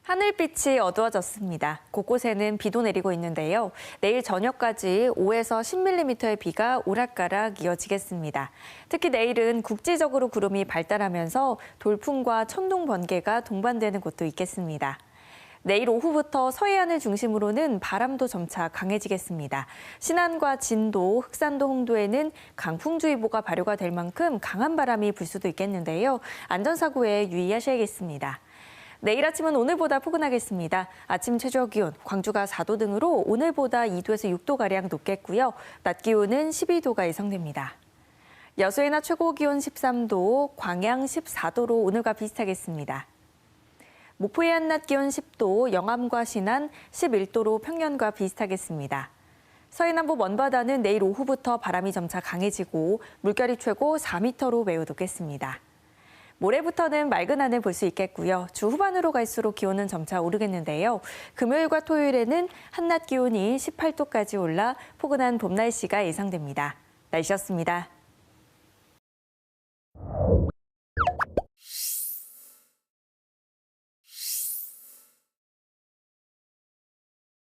하늘빛이 어두워졌습니다. 곳곳에는 비도 내리고 있는데요. 내일 저녁까지 5에서 10mm의 비가 오락가락 이어지겠습니다. 특히 내일은 국지적으로 구름이 발달하면서 돌풍과 천둥, 번개가 동반되는 곳도 있겠습니다. 내일 오후부터 서해안을 중심으로는 바람도 점차 강해지겠습니다. 신안과 진도, 흑산도, 홍도에는 강풍주의보가 발효가 될 만큼 강한 바람이 불 수도 있겠는데요. 안전사고에 유의하셔야겠습니다. 내일 아침은 오늘보다 포근하겠습니다. 아침 최저기온, 광주가 4도 등으로 오늘보다 2도에서 6도가량 높겠고요. 낮 기온은 12도가 예상됩니다. 여수의 낮 최고기온 13도, 광양 14도로 오늘과 비슷하겠습니다. 목포의 한낮 기온 10도, 영암과 신안 11도로 평년과 비슷하겠습니다. 서해남부 먼바다는 내일 오후부터 바람이 점차 강해지고 물결이 최고 4m로 매우 높겠습니다. 모레부터는 맑은 하늘 볼 수 있겠고요. 주 후반으로 갈수록 기온은 점차 오르겠는데요. 금요일과 토요일에는 한낮 기온이 18도까지 올라 포근한 봄 날씨가 예상됩니다. 날씨였습니다.